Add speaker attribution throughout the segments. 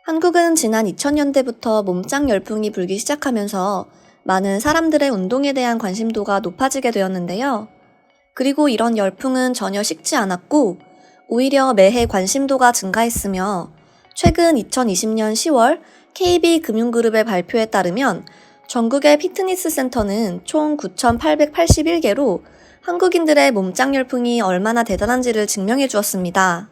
Speaker 1: 한국은 지난 2000년대부터 몸짱 열풍이 불기 시작하면서 많은 사람들의 운동에 대한 관심도가 높아지게 되었는데요. 그리고 이런 열풍은 전혀 식지 않았고 오히려 매해 관심도가 증가했으며 최근 2020년 10월 KB금융그룹의 발표에 따르면 전국의 피트니스 센터는 총 9,881개로 한국인들의 몸짱 열풍이 얼마나 대단한지를 증명해 주었습니다.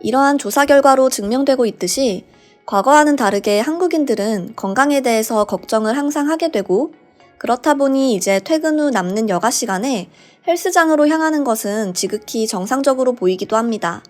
Speaker 1: 이러한 조사 결과로 증명되고 있듯이 과거와는 다르게 한국인들은 건강에 대해서 걱정을 항상 하게 되고 그렇다 보니 이제 퇴근 후 남는 여가 시간에 헬스장으로 향하는 것은 지극히 정상적으로 보이기도 합니다.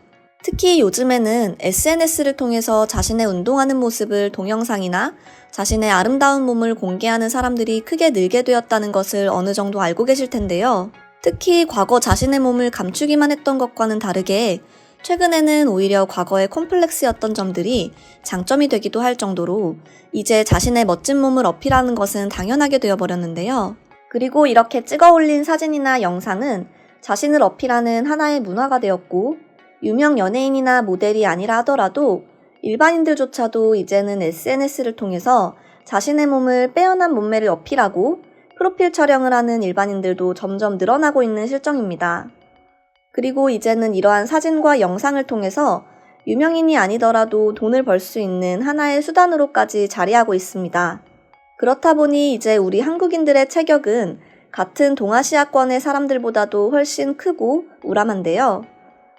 Speaker 1: 특히 요즘에는 SNS를 통해서 자신의 운동하는 모습을 동영상이나 자신의 아름다운 몸을 공개하는 사람들이 크게 늘게 되었다는 것을 어느 정도 알고 계실 텐데요. 특히 과거 자신의 몸을 감추기만 했던 것과는 다르게 최근에는 오히려 과거의 콤플렉스였던 점들이 장점이 되기도 할 정도로 이제 자신의 멋진 몸을 어필하는 것은 당연하게 되어버렸는데요. 그리고 이렇게 찍어 올린 사진이나 영상은 자신을 어필하는 하나의 문화가 되었고 유명 연예인이나 모델이 아니라 하더라도 일반인들조차도 이제는 SNS를 통해서 자신의 몸을 빼어난 몸매를 어필하고 프로필 촬영을 하는 일반인들도 점점 늘어나고 있는 실정입니다. 그리고 이제는 이러한 사진과 영상을 통해서 유명인이 아니더라도 돈을 벌 수 있는 하나의 수단으로까지 자리하고 있습니다. 그렇다 보니 이제 우리 한국인들의 체격은 같은 동아시아권의 사람들보다도 훨씬 크고 우람한데요.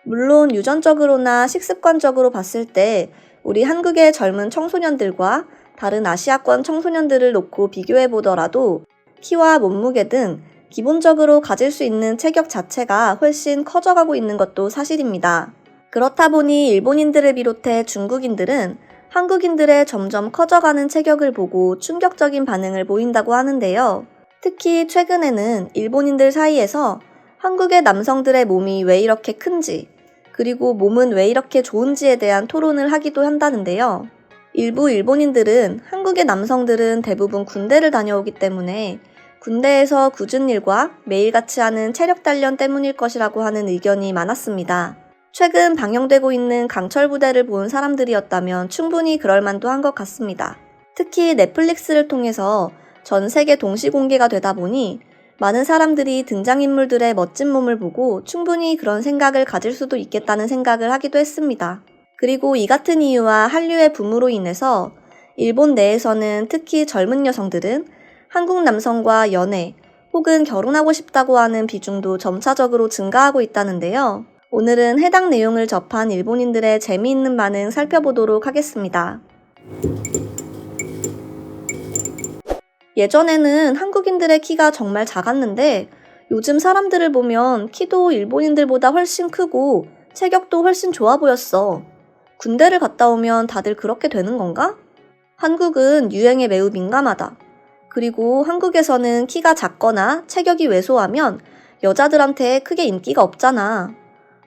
Speaker 1: 물론 유전적으로나 식습관적으로 봤을 때 우리 한국의 젊은 청소년들과 다른 아시아권 청소년들을 놓고 비교해 보더라도 키와 몸무게 등 기본적으로 가질 수 있는 체격 자체가 훨씬 커져가고 있는 것도 사실입니다. 그렇다 보니 일본인들을 비롯해 중국인들은 한국인들의 점점 커져가는 체격을 보고 충격적인 반응을 보인다고 하는데요. 특히 최근에는 일본인들 사이에서 한국의 남성들의 몸이 왜 이렇게 큰지, 그리고 몸은 왜 이렇게 좋은지에 대한 토론을 하기도 한다는데요. 일부 일본인들은 한국의 남성들은 대부분 군대를 다녀오기 때문에 군대에서 굳은 일과 매일같이 하는 체력 단련 때문일 것이라고 하는 의견이 많았습니다. 최근 방영되고 있는 강철 부대를 본 사람들이었다면 충분히 그럴 만도 한 것 같습니다. 특히 넷플릭스를 통해서 전 세계 동시 공개가 되다 보니 많은 사람들이 등장인물들의 멋진 몸을 보고 충분히 그런 생각을 가질 수도 있겠다는 생각을 하기도 했습니다. 그리고 이 같은 이유와 한류의 붐으로 인해서 일본 내에서는 특히 젊은 여성들은 한국 남성과 연애 혹은 결혼하고 싶다고 하는 비중도 점차적으로 증가하고 있다는데요. 오늘은 해당 내용을 접한 일본인들의 재미있는 반응 살펴보도록 하겠습니다. 예전에는 한국인들의 키가 정말 작았는데 요즘 사람들을 보면 키도 일본인들보다 훨씬 크고 체격도 훨씬 좋아 보였어. 군대를 갔다 오면 다들 그렇게 되는 건가? 한국은 유행에 매우 민감하다. 그리고 한국에서는 키가 작거나 체격이 왜소하면 여자들한테 크게 인기가 없잖아.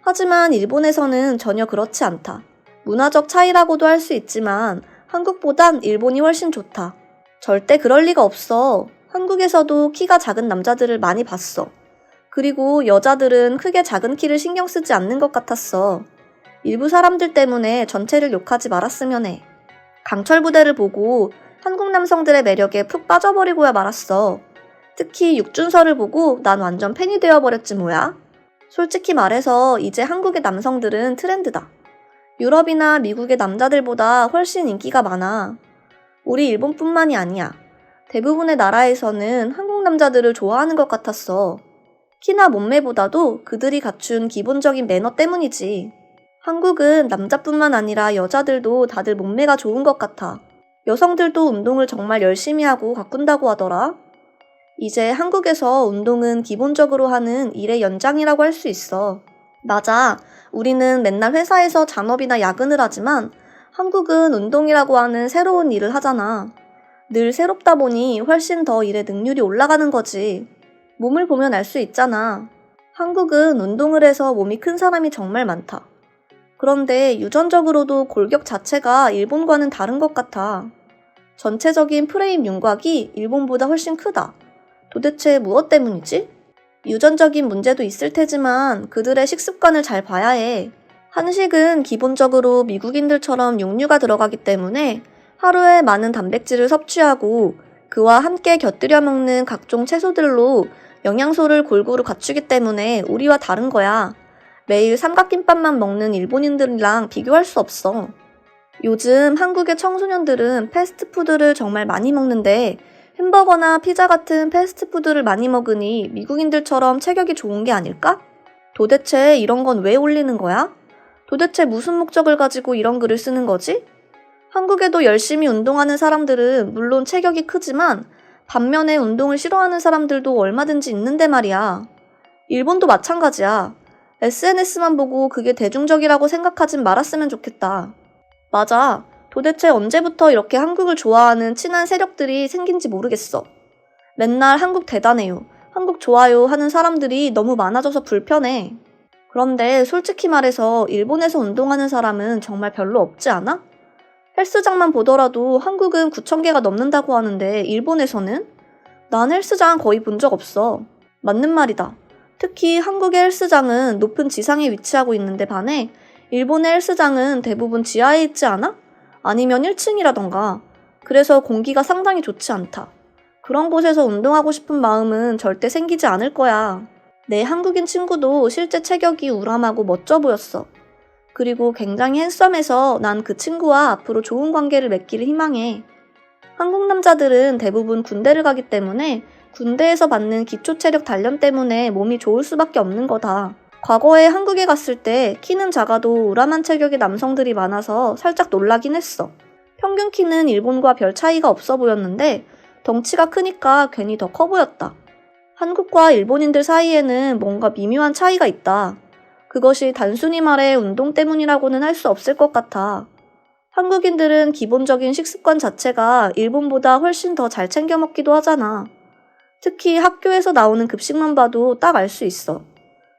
Speaker 1: 하지만 일본에서는 전혀 그렇지 않다. 문화적 차이라고도 할 수 있지만 한국보단 일본이 훨씬 좋다. 절대 그럴 리가 없어. 한국에서도 키가 작은 남자들을 많이 봤어. 그리고 여자들은 크게 작은 키를 신경 쓰지 않는 것 같았어. 일부 사람들 때문에 전체를 욕하지 말았으면 해. 강철 부대를 보고 한국 남성들의 매력에 푹 빠져버리고야 말았어. 특히 육준서를 보고 난 완전 팬이 되어버렸지 뭐야. 솔직히 말해서 이제 한국의 남성들은 트렌드다. 유럽이나 미국의 남자들보다 훨씬 인기가 많아. 우리 일본뿐만이 아니야. 대부분의 나라에서는 한국 남자들을 좋아하는 것 같았어. 키나 몸매보다도 그들이 갖춘 기본적인 매너 때문이지. 한국은 남자뿐만 아니라 여자들도 다들 몸매가 좋은 것 같아. 여성들도 운동을 정말 열심히 하고 가꾼다고 하더라. 이제 한국에서 운동은 기본적으로 하는 일의 연장이라고 할 수 있어. 맞아. 우리는 맨날 회사에서 잔업이나 야근을 하지만 한국은 운동이라고 하는 새로운 일을 하잖아. 늘 새롭다 보니 훨씬 더 일의 능률이 올라가는 거지. 몸을 보면 알 수 있잖아. 한국은 운동을 해서 몸이 큰 사람이 정말 많다. 그런데 유전적으로도 골격 자체가 일본과는 다른 것 같아. 전체적인 프레임 윤곽이 일본보다 훨씬 크다. 도대체 무엇 때문이지? 유전적인 문제도 있을 테지만 그들의 식습관을 잘 봐야 해. 한식은 기본적으로 미국인들처럼 육류가 들어가기 때문에 하루에 많은 단백질을 섭취하고 그와 함께 곁들여 먹는 각종 채소들로 영양소를 골고루 갖추기 때문에 우리와 다른 거야. 매일 삼각김밥만 먹는 일본인들이랑 비교할 수 없어. 요즘 한국의 청소년들은 패스트푸드를 정말 많이 먹는데 햄버거나 피자 같은 패스트푸드를 많이 먹으니 미국인들처럼 체격이 좋은 게 아닐까? 도대체 이런 건 왜 올리는 거야? 도대체 무슨 목적을 가지고 이런 글을 쓰는 거지? 한국에도 열심히 운동하는 사람들은 물론 체격이 크지만 반면에 운동을 싫어하는 사람들도 얼마든지 있는데 말이야. 일본도 마찬가지야. SNS만 보고 그게 대중적이라고 생각하진 말았으면 좋겠다. 맞아. 도대체 언제부터 이렇게 한국을 좋아하는 친한 세력들이 생긴지 모르겠어. 맨날 한국 대단해요, 한국 좋아요 하는 사람들이 너무 많아져서 불편해. 그런데 솔직히 말해서 일본에서 운동하는 사람은 정말 별로 없지 않아? 헬스장만 보더라도 한국은 9,000개가 넘는다고 하는데 일본에서는? 난 헬스장 거의 본 적 없어. 맞는 말이다. 특히 한국의 헬스장은 높은 지상에 위치하고 있는데 반해 일본의 헬스장은 대부분 지하에 있지 않아? 아니면 1층이라던가. 그래서 공기가 상당히 좋지 않다. 그런 곳에서 운동하고 싶은 마음은 절대 생기지 않을 거야. 내 한국인 친구도 실제 체격이 우람하고 멋져 보였어. 그리고 굉장히 핸섬해서 난 그 친구와 앞으로 좋은 관계를 맺기를 희망해. 한국 남자들은 대부분 군대를 가기 때문에 군대에서 받는 기초 체력 단련 때문에 몸이 좋을 수밖에 없는 거다. 과거에 한국에 갔을 때 키는 작아도 우람한 체격의 남성들이 많아서 살짝 놀라긴 했어. 평균 키는 일본과 별 차이가 없어 보였는데 덩치가 크니까 괜히 더 커 보였다. 한국과 일본인들 사이에는 뭔가 미묘한 차이가 있다. 그것이 단순히 말해 운동 때문이라고는 할 수 없을 것 같아. 한국인들은 기본적인 식습관 자체가 일본보다 훨씬 더 잘 챙겨 먹기도 하잖아. 특히 학교에서 나오는 급식만 봐도 딱 알 수 있어.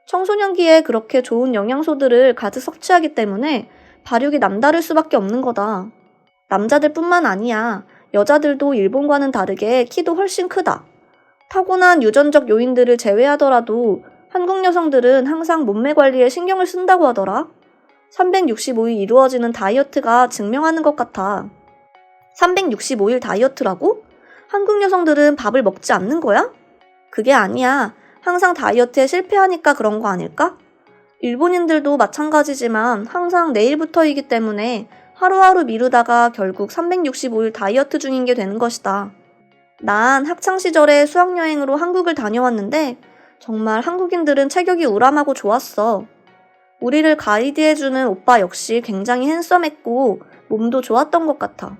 Speaker 1: 청소년기에 그렇게 좋은 영양소들을 가득 섭취하기 때문에 발육이 남다를 수밖에 없는 거다. 남자들뿐만 아니야. 여자들도 일본과는 다르게 키도 훨씬 크다. 타고난 유전적 요인들을 제외하더라도 한국 여성들은 항상 몸매 관리에 신경을 쓴다고 하더라. 365일 이루어지는 다이어트가 증명하는 것 같아. 365일 다이어트라고? 한국 여성들은 밥을 먹지 않는 거야? 그게 아니야. 항상 다이어트에 실패하니까 그런 거 아닐까? 일본인들도 마찬가지지만 항상 내일부터이기 때문에 하루하루 미루다가 결국 365일 다이어트 중인 게 되는 것이다. 난 학창시절에 수학여행으로 한국을 다녀왔는데 정말 한국인들은 체격이 우람하고 좋았어. 우리를 가이드해주는 오빠 역시 굉장히 핸섬했고 몸도 좋았던 것 같아.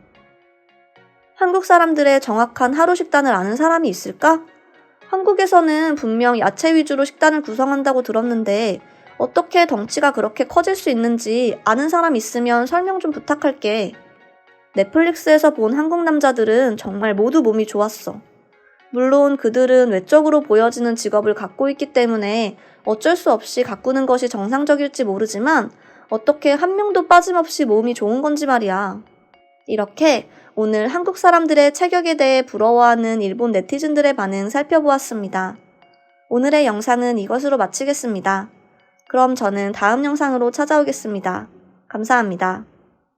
Speaker 1: 한국 사람들의 정확한 하루 식단을 아는 사람이 있을까? 한국에서는 분명 야채 위주로 식단을 구성한다고 들었는데 어떻게 덩치가 그렇게 커질 수 있는지 아는 사람 있으면 설명 좀 부탁할게. 넷플릭스에서 본 한국 남자들은 정말 모두 몸이 좋았어. 물론 그들은 외적으로 보여지는 직업을 갖고 있기 때문에 어쩔 수 없이 가꾸는 것이 정상적일지 모르지만 어떻게 한 명도 빠짐없이 몸이 좋은 건지 말이야. 이렇게 오늘 한국 사람들의 체격에 대해 부러워하는 일본 네티즌들의 반응 살펴보았습니다. 오늘의 영상은 이것으로 마치겠습니다. 그럼 저는 다음 영상으로 찾아오겠습니다. 감사합니다.